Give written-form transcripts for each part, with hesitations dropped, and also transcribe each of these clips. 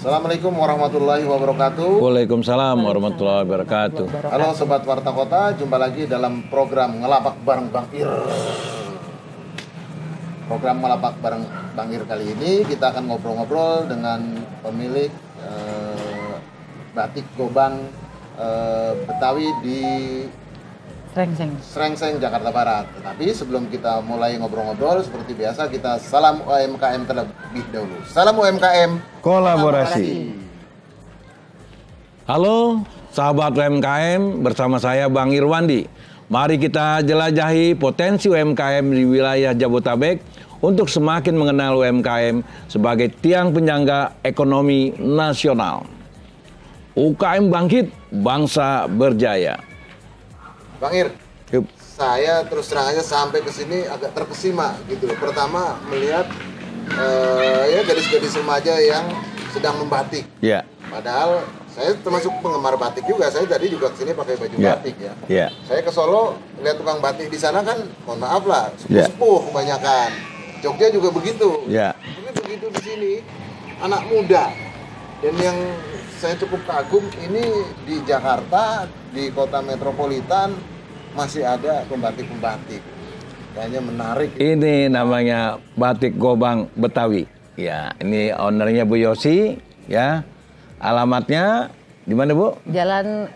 Assalamualaikum warahmatullahi wabarakatuh. Waalaikumsalam warahmatullahi wabarakatuh. Halo Sobat Warta Kota, jumpa lagi dalam program Ngelapak Bareng Bang Ir. Program Ngelapak Bareng Bang Ir kali ini kita akan ngobrol-ngobrol dengan pemilik batik gobang Betawi di Srengseng, Jakarta Barat. Tetapi sebelum kita mulai ngobrol-ngobrol, seperti biasa kita salam UMKM terlebih dahulu. Salam UMKM Kolaborasi. Halo sahabat UMKM, bersama saya Bang Irwandi. Mari kita jelajahi potensi UMKM di wilayah Jabodetabek untuk semakin mengenal UMKM sebagai tiang penyangga ekonomi nasional. UKM bangkit, bangsa berjaya. Bang Ir, Yup. saya terus terang aja sampai ke sini agak terkesima gitu loh. Pertama melihat ya gadis-gadis remaja yang sedang membatik. Ya. Padahal saya termasuk penggemar batik juga. Saya tadi juga kesini pakai baju batik ya. Ya. Saya ke Solo lihat tukang batik di sana kan, mohon maaf lah, sepuh-sepuh kebanyakan. Jogja juga begitu. Ya. Tapi begitu di sini anak muda. Dan yang saya cukup kagum ini di Jakarta, di kota metropolitan masih ada pembatik-pembatik. Kayaknya menarik. Ini namanya batik gobang Betawi. Ya, ini ownernya Bu Yosi. Ya, alamatnya di mana Bu? Jalan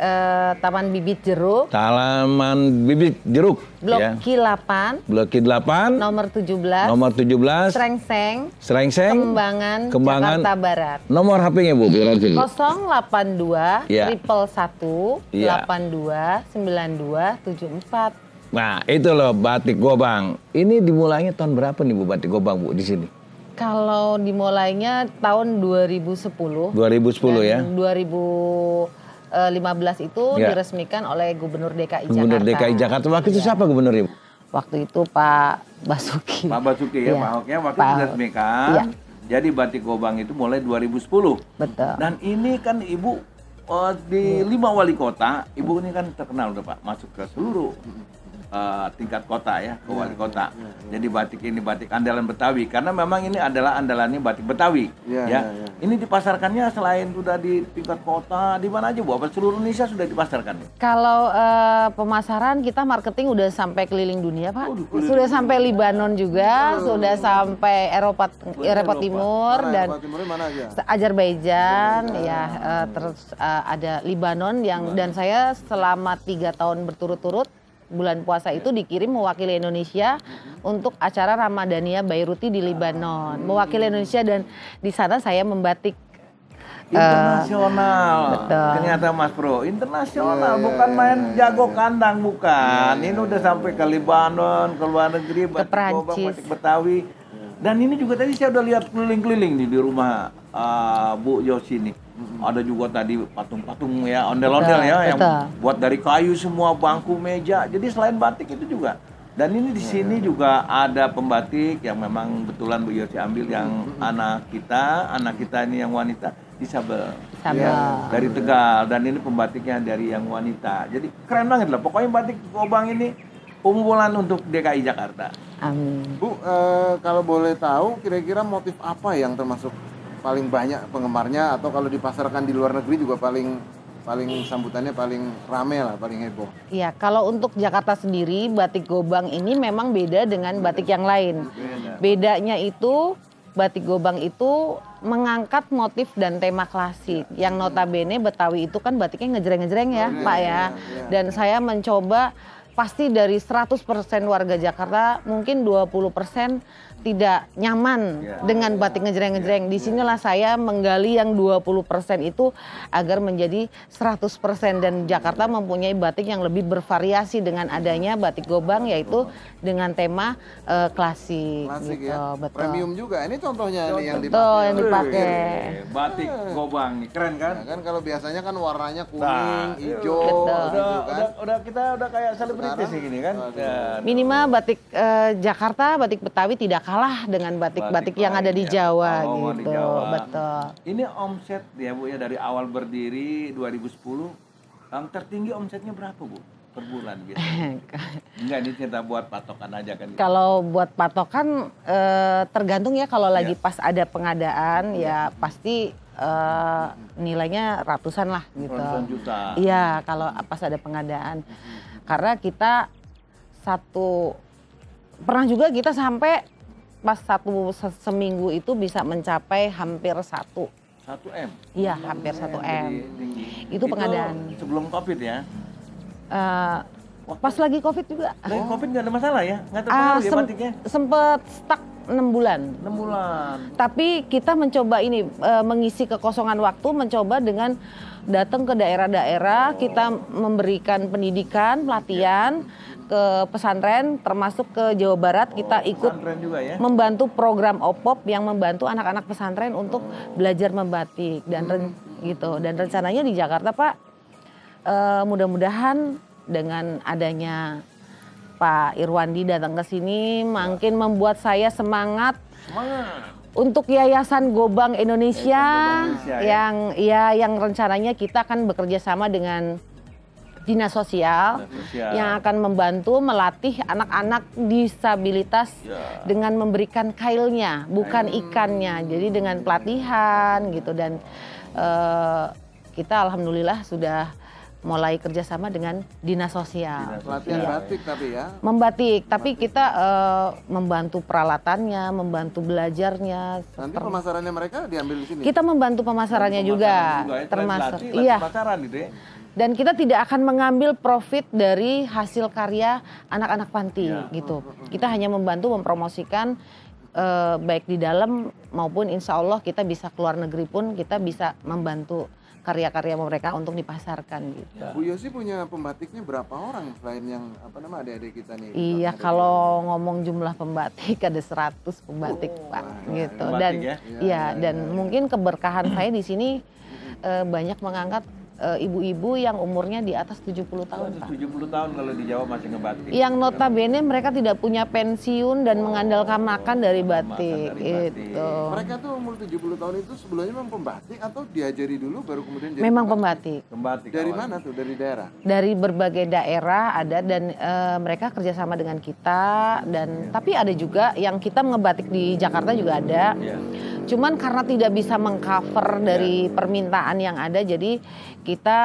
Taman Bibit Jeruk, Taman Bibit Jeruk. Blok Ya. Q8, Blok Q8. nomor 17, Nomor 17. Srengseng, Srengseng. Kembangan, Kembangan. Jakarta Barat. Nomor HP-nya Bu. 082 Ya. 111 Ya. 82 92 74. Nah, itu loh batik gobang. Ini dimulainya tahun berapa nih Bu batik gobang Bu di sini? Kalau dimulainya tahun 2010. 2010 ya. 2015 itu Ya. diresmikan oleh Gubernur DKI Gubernur Jakarta. DKI Jakarta. Waktu itu Ya. siapa gubernurnya Bu? Waktu itu Pak Basuki. Pak Basuki ya, Iya. Pak Ahoknya waktu Pak itu Ahok. diresmikan. Iya. Jadi batik gobang itu mulai 2010. Betul. Dan ini kan Ibu di 5 wali kota, Ibu ini kan terkenal udah Pak, masuk ke seluruh tingkat kota ya, ke wali kota. Jadi batik ini batik andalan Betawi karena memang ini adalah andalannya batik Betawi. Ya. Ini dipasarkannya selain sudah di tingkat kota, di mana aja Bu? Apa seluruh Indonesia sudah dipasarkan? Kalau pemasaran kita marketing udah sampai keliling dunia Pak. Sudah sampai Libanon juga, sudah sampai Eropa Timur dan Timurnya mana aja? Azerbaijan ya, terus ada Libanon yang dan saya selama 3 tahun berturut-turut bulan puasa itu dikirim mewakili Indonesia untuk acara Ramadania Bairuti di Libanon, mewakili Indonesia dan di sana saya membatik Internasional. betul. Ternyata Mas Bro, internasional bukan main jago kandang bukan. Ini udah sampai ke Libanon, ke luar negeri, batik gobang, Perancis. batik Betawi. Dan ini juga tadi saya udah lihat keliling-keliling nih di rumah Bu Yosi nih. Ada juga tadi patung-patung ya, ondel-ondel Betul, ya yang betul. buat dari kayu semua, bangku, meja. Jadi selain batik itu juga. Dan ini di sini juga ada pembatik yang memang betulan Bu Yosi ambil yang anak kita ini yang wanita disabel. Disabel. Ya, dari Tegal dan ini pembatiknya dari yang wanita. Jadi keren banget lah. Pokoknya batik gobang ini unggulan untuk DKI Jakarta. Amin. Bu, kalau boleh tahu kira-kira motif apa yang termasuk paling banyak penggemarnya atau kalau dipasarkan di luar negeri juga paling sambutannya paling rame lah, paling heboh. Iya, kalau untuk Jakarta sendiri batik gobang ini memang beda dengan batik yang lain. Bedanya itu batik gobang itu mengangkat motif dan tema klasik. Yang notabene Betawi itu kan batiknya ngejreng-ngejreng ya, Pak ya. Dan saya mencoba pasti dari 100% warga Jakarta mungkin 20% tidak nyaman dengan batik ngejreng-ngejreng. Disinilah saya menggali yang 20% itu agar menjadi 100% dan Jakarta mempunyai batik yang lebih bervariasi dengan adanya batik gobang yaitu dengan tema klasik gitu. Ya. Betul. Premium juga. Ini contohnya nih yang Betul dipakai. yang dipakai. Batik gobang nih keren kan? Nah, kan kalau biasanya kan warnanya kuning, hijau, Betul. gitu kan. Kita udah kayak selebritis nih gini kan? Minimal batik Jakarta, batik Betawi tidak kalah dengan batik-batik yang ada di lain ya. Jawa Oh, di gitu. Jawa. Betul. Ini omset ya Bu ya dari awal berdiri 2010 yang tertinggi omsetnya berapa Bu? per bulan biasanya? Enggak, ini kita buat patokan aja kan. Kalau buat patokan tergantung ya, kalau lagi Iya. pas ada pengadaan ya pasti nilainya ratusan lah gitu. Ratusan juta. Iya, kalau pas ada pengadaan. Karena kita pernah juga kita sampai pas seminggu itu bisa mencapai hampir 1. 1 M. Iya, hampir 1 M. Jadi tinggi. Itu pengadaan. Sebelum Covid ya. Pas lagi Covid juga. Lagi Covid nggak ada masalah ya? Nggak terpengaruh ya batiknya? Sempet stuck 6 bulan. 6 bulan. Tapi kita mencoba ini mengisi kekosongan waktu, mencoba dengan datang ke daerah-daerah, kita memberikan pendidikan, pelatihan ke pesantren, termasuk ke Jawa Barat. Kita ikut Pesantren juga ya? membantu program OPOP yang membantu anak-anak pesantren untuk belajar membatik dan gitu. Dan rencananya di Jakarta, Pak, mudah-mudahan dengan adanya Pak Irwandi datang ke sini makin membuat saya semangat untuk Yayasan Gobang Indonesia, yang rencananya kita akan bekerja sama dengan Dinas Sosial yang akan membantu melatih anak-anak disabilitas dengan memberikan kailnya, bukan ikannya. Jadi dengan pelatihan gitu, dan kita alhamdulillah sudah mulai kerjasama dengan Dinas Sosial. Pelatihan batik tapi ya. Membatik, tapi kita membantu peralatannya, membantu belajarnya. Nanti pemasarannya mereka diambil di sini. Kita membantu pemasarannya juga, termasuk. Iya. Pemasaran gitu ya. Dan kita tidak akan mengambil profit dari hasil karya anak-anak panti gitu. Kita hanya membantu mempromosikan baik di dalam maupun insya Allah kita bisa keluar negeri pun kita bisa membantu karya-karya mereka untuk dipasarkan gitu. Bu Yosi punya pembatiknya berapa orang selain yang adik-adik kita nih? Iya, kalau ngomong jumlah pembatik ada 100 pembatik Pak gitu. Dan dan mungkin keberkahan saya di sini banyak mengangkat ibu-ibu yang umurnya di atas 70 tahun, Pak. 70 tahun kalau di Jawa masih ngebatik. Yang notabene mereka tidak punya pensiun dan mengandalkan makan dari batik itu. Mereka tuh umur 70 tahun itu sebelumnya memang pembatik atau diajari dulu baru kemudian jadi Memang pembatik. Pembatik. Dari awalnya. mana tuh? Dari daerah? Dari berbagai daerah ada, dan mereka kerjasama dengan kita, dan tapi ada juga yang kita ngebatik di Jakarta juga ada. Iya. Cuman karena tidak bisa mengcover dari permintaan yang ada, jadi kita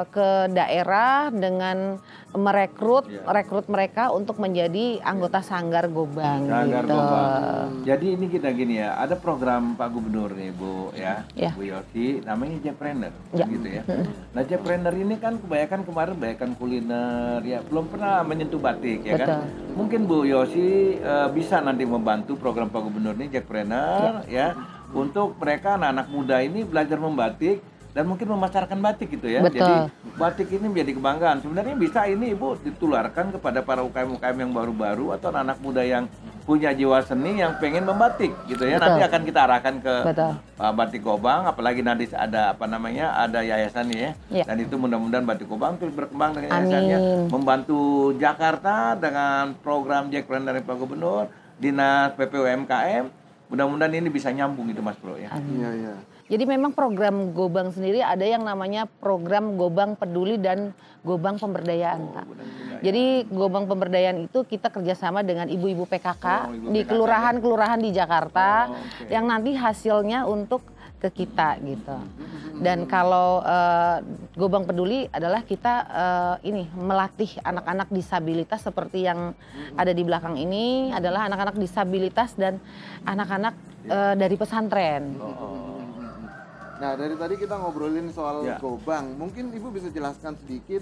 ke daerah dengan merekrut mereka untuk menjadi anggota Sanggar Gobang. Sanggar gitu. Gobang. Jadi ini kita gini ya, ada program Pak Gubernur nih Bu ya, Ya. Bu Yosi, namanya Jackpreneur, Ya. gitu ya. Nah Jackpreneur ini kan kebanyakan kuliner ya, belum pernah menyentuh batik ya kan. Betul. Mungkin Bu Yosi bisa nanti membantu program Pak Gubernur ini Jackpreneur ya, untuk mereka anak-anak muda ini belajar membatik dan mungkin memasarkan batik gitu ya. Betul. Jadi batik ini menjadi kebanggaan. Sebenarnya bisa ini Ibu ditularkan kepada para UKM-UKM yang baru-baru atau anak muda yang punya jiwa seni yang pengen membatik gitu ya. Betul. Nanti akan kita arahkan ke Betul. Batik Gobang, apalagi nanti ada ada yayasan ya. Ya. Dan itu mudah-mudahan Batik Gobang terus berkembang dengan Amin. yayasannya, membantu Jakarta dengan program Jackpreneur Pak Gubernur, Dinas PPUMKM. Mudah-mudahan ini bisa nyambung gitu Mas Bro ya. Iya, iya. Jadi memang program Gobang sendiri ada yang namanya program Gobang Peduli dan Gobang Pemberdayaan, Pak. Jadi Gobang Pemberdayaan itu kita kerjasama dengan ibu-ibu PKK ibu di PKK, kelurahan-kelurahan di Jakarta, oke. yang nanti hasilnya untuk ke kita gitu. Dan kalau Gobang Peduli adalah kita ini melatih anak-anak disabilitas seperti yang ada di belakang ini, adalah anak-anak disabilitas dan anak-anak dari pesantren. Nah, dari tadi kita ngobrolin soal Ya. Gobang. Mungkin Ibu bisa jelaskan sedikit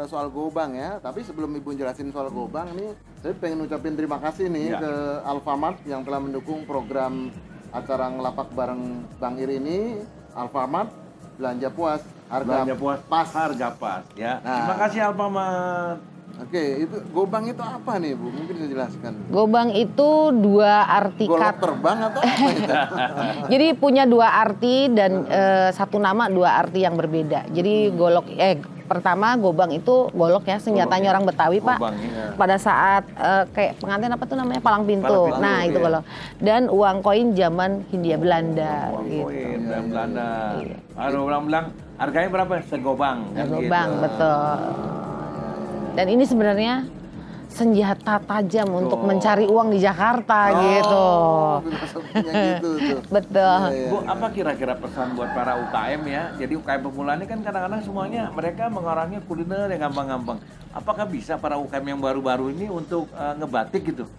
soal Gobang ya. Tapi sebelum Ibu jelasin soal Gobang nih, saya pengen ucapin terima kasih nih Ya. ke Alfamart yang telah mendukung program acara ngelapak bareng Bang Ir ini. Alfamart, belanja puas, Belanja puas, pas. harga pas ya. Nah. Terima kasih Alfamart. Oke, itu Gobang itu apa nih Bu? Mungkin bisa jelaskan. Gobang itu dua arti Golok terbang atau apa itu? Jadi punya dua arti dan satu nama dua arti yang berbeda. Jadi pertama Gobang itu golok ya, senjatanya orang Betawi Pak. Gobang, ya. Pada saat kayak pengantin apa tuh namanya, palang pintu. Palang pintu, Nah itu iya. golok. Dan uang koin zaman Hindia Belanda. Uang Gitu. koin dan Belanda. Baru bilang harganya berapa? Segobang. kan Gobang gitu. betul. Dan ini sebenarnya senjata tajam untuk mencari uang di Jakarta gitu. Filosofinya gitu tuh. Betul. Bu, apa kira-kira pesan buat para UKM ya? Jadi UKM pemula ini kan kadang-kadang semuanya mereka mengarahnya kuliner yang gampang-gampang. Apakah bisa para UKM yang baru-baru ini untuk ngebatik gitu?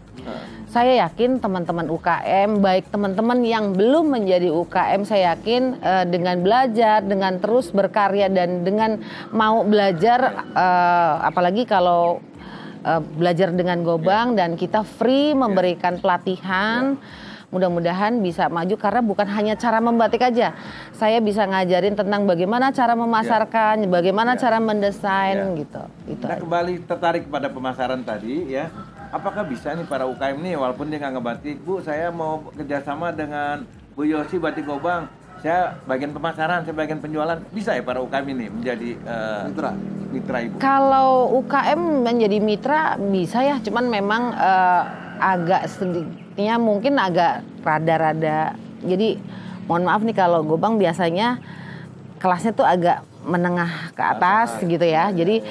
Saya yakin teman-teman UKM, baik teman-teman yang belum menjadi UKM, saya yakin dengan belajar, dengan terus berkarya dan dengan mau belajar, apalagi kalau belajar dengan Gobang dan kita free memberikan pelatihan, mudah-mudahan bisa maju karena bukan hanya cara membatik aja. Saya bisa ngajarin tentang bagaimana cara memasarkan, bagaimana cara mendesain gitu. Itu Kita aja. kembali tertarik pada pemasaran tadi ya. Apakah bisa nih para UKM nih walaupun dia nggak ngebatik, Bu, saya mau kerjasama dengan Bu Yosi Batik Gobang. Saya bagian pemasaran, saya bagian penjualan. Bisa ya para UKM ini menjadi mitra Ibu? Kalau UKM menjadi mitra bisa ya, cuman memang agak sedikitnya mungkin agak rada-rada. Jadi mohon maaf nih kalau Gobang biasanya kelasnya tuh agak menengah ke atas gitu ya. Jadi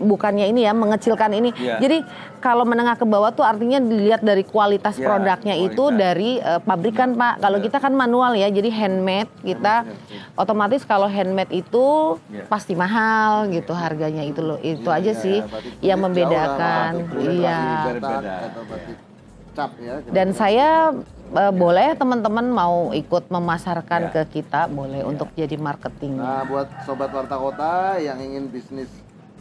bukannya ini ya mengecilkan ini. Iya. Jadi kalau menengah ke bawah tuh artinya dilihat dari kualitas Ya, produknya itu kualitas. dari pabrikan Pak. Kalau kita kan manual ya, jadi handmade kita otomatis kalau handmade itu Ya. pasti mahal gitu harganya itu loh. Itu aja sih Batik yang tulis membedakan. jauh lah, batik tulis Iya. batik Berbeda. atau batik cap ya. Dan saya boleh teman-teman mau ikut memasarkan Ya. ke kita, boleh untuk jadi marketing. Nah, buat sobat Warta Kota yang ingin bisnis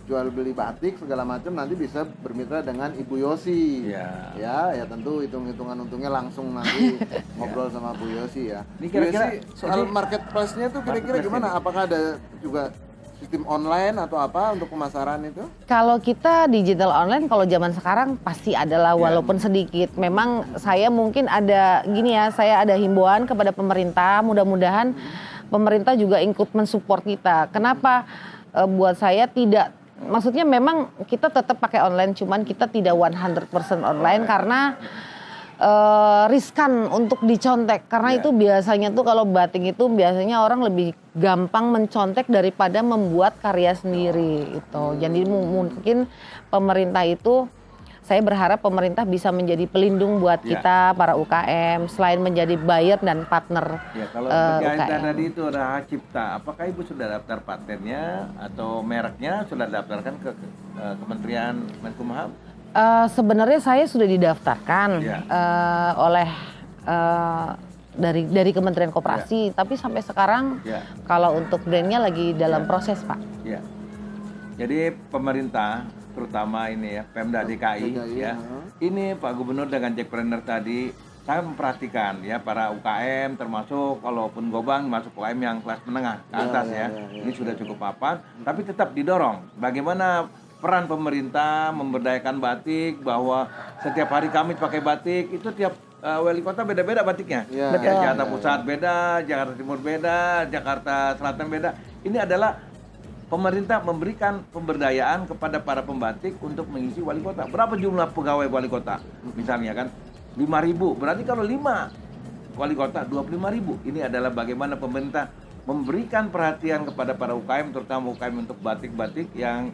jual beli batik segala macam nanti bisa bermitra dengan Ibu Yosi. Ya. Ya tentu hitung-hitungan untungnya langsung nanti ngobrol sama Bu Yosi ya. Ini Bu kira-kira Yosi, soal ini- marketplace-nya tuh kira-kira Marketplace gimana? Apakah ada juga sistem online atau apa untuk pemasaran itu? Kalau kita digital online, kalau zaman sekarang pasti adalah walaupun sedikit. Memang saya mungkin ada gini ya, saya ada himbauan kepada pemerintah. Mudah-mudahan pemerintah juga ikut mensupport kita. Kenapa? Buat saya tidak, maksudnya memang kita tetap pakai online, cuman kita tidak 100% online karena riskan untuk dicontek karena itu biasanya tuh kalau batik itu biasanya orang lebih gampang mencontek daripada membuat karya sendiri itu. Jadi mungkin pemerintah itu saya berharap pemerintah bisa menjadi pelindung buat kita para UKM selain menjadi buyer dan partner Ya, kalau berkaitan UKM. tadi itu ada hak cipta, apakah Ibu sudah daftar patennya atau mereknya sudah daftarkan ke Kementerian Menkumham? Sebenarnya saya sudah didaftarkan Ya. oleh dari Kementerian Koperasi, tapi sampai sekarang Ya. kalau untuk brandnya lagi dalam proses Pak. Ya. Jadi pemerintah terutama ini ya Pemda DKI ya. Ini Pak Gubernur dengan Jackpreneur tadi sangat memperhatikan ya para UKM termasuk kalaupun Gobang masuk UKM yang kelas menengah ke atas ya. Ini sudah cukup papan, tapi tetap didorong bagaimana peran pemerintah memberdayakan batik bahwa setiap hari Kamis pakai batik itu tiap wali kota beda-beda batiknya. Ya, Betul. Jakarta Pusat beda, Jakarta Timur beda, Jakarta Selatan beda. Ini adalah pemerintah memberikan pemberdayaan kepada para pembatik untuk mengisi wali kota. Berapa jumlah pegawai wali kota? Misalnya kan 5.000. Berarti kalau 5 wali kota 25.000. Ini adalah bagaimana pemerintah memberikan perhatian kepada para UKM terutama UKM untuk batik-batik yang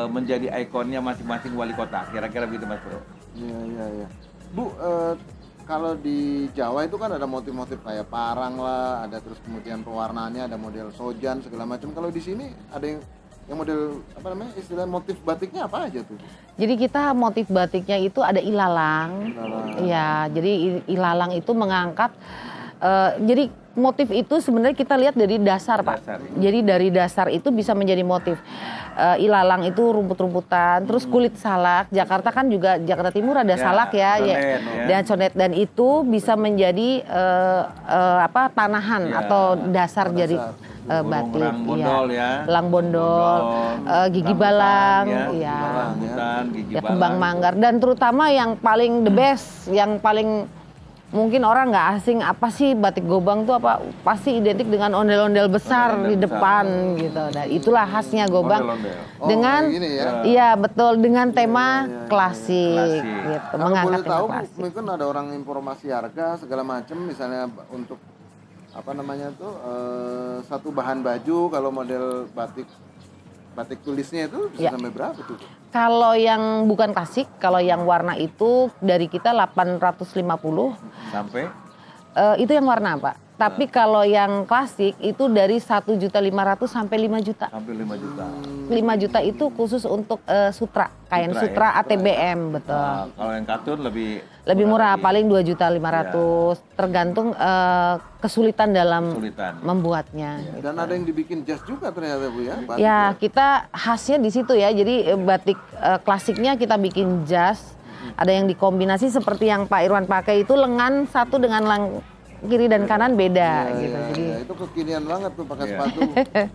menjadi ikonnya masing-masing wali kota. Kira-kira begitu Mas Bro. Iya. Bu, kalau di Jawa itu kan ada motif-motif kayak parang lah, ada terus kemudian pewarnaannya ada model sojan segala macam. Kalau di sini ada yang model apa namanya istilah motif batiknya apa aja tuh? Jadi kita motif batiknya itu ada ilalang. Iya, jadi ilalang itu mengangkat jadi motif itu sebenarnya kita lihat dari dasar Pak. Dasar, Jadi dari dasar itu bisa menjadi motif. Ilalang itu rumput-rumputan, terus kulit salak. Jakarta kan juga Jakarta Timur ada salak ya, condet, dan condet dan itu bisa menjadi tanahan atau dasar dari batik. Lang bondol ya. Lang bondol, gigi Rambutan, balang, ya. Rambutan, gigi ya balang. kembang manggar dan terutama yang paling the best, yang paling mungkin orang nggak asing apa sih batik Gobang tuh apa pasti identik dengan ondel-ondel besar Ondel-ondel di besar. depan gitu. Dan itulah khasnya Gobang Ondel-ondel. dengan kayak gini ya. iya betul dengan tema klasik, Klasik. gitu, Kalau mengangkat boleh tema tahu klasik. mungkin ada orang informasi harga segala macam misalnya untuk apa namanya tuh satu bahan baju kalau model batik batik tulisnya itu bisa Ya. sampai berapa tuh? Kalau yang bukan klasik, kalau yang warna itu dari kita 850, Sampai itu yang warna Pak. Tapi kalau yang klasik itu dari 1.500.000 sampai 5 juta. hampir 5 juta. 5 juta itu khusus untuk sutra, kain Sutra, sutra ATBM, betul. Nah, kalau yang katun lebih Lebih murah, lagi. paling 2.500.000, tergantung kesulitan dalam Kesulitan. membuatnya. Dan ada yang dibikin jas juga ternyata Bu ya. batik Ya, kita khasnya di situ ya. Jadi batik klasiknya kita bikin jas. Ada yang dikombinasi seperti yang Pak Irwan pakai itu lengan satu dengan kiri dan kanan beda Ya, gitu. ya, Jadi ya, itu kekinian banget tuh pakai Iya. sepatu.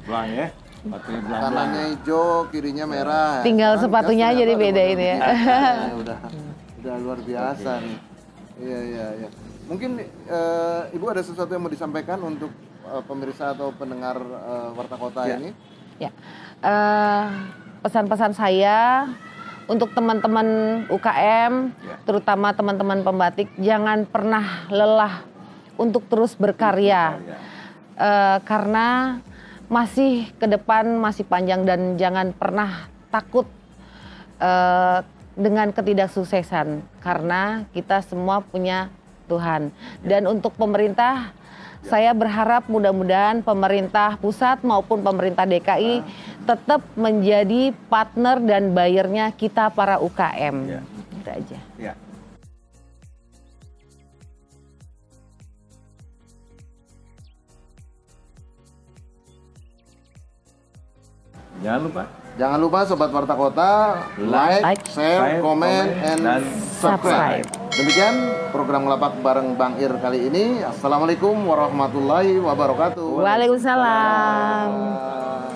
Belang ya. Batunya belang. Kanannya hijau, kirinya merah. Tinggal Sekarang sepatunya jas aja ternyata dibedain udah ya. udah luar biasa nih. Iya iya iya. Mungkin Ibu ada sesuatu yang mau disampaikan untuk pemirsa atau pendengar Warta Kota Ya. ini? Ya, pesan-pesan saya untuk teman-teman UKM, Ya. terutama teman-teman pembatik, jangan pernah lelah untuk terus berkarya. Karena masih ke depan masih panjang dan jangan pernah takut dengan ketidaksuksesan karena kita semua punya Tuhan. Dan untuk pemerintah, saya berharap mudah-mudahan pemerintah pusat maupun pemerintah DKI tetap menjadi partner dan buyernya kita para UKM. Ya. Itu aja. Ya. Jangan lupa Sobat Warta Kota, like, share, komen, and dan subscribe. Demikian program Ngelapak bareng Bang Ir kali ini. Assalamualaikum warahmatullahi wabarakatuh. Waalaikumsalam. Waalaikumsalam.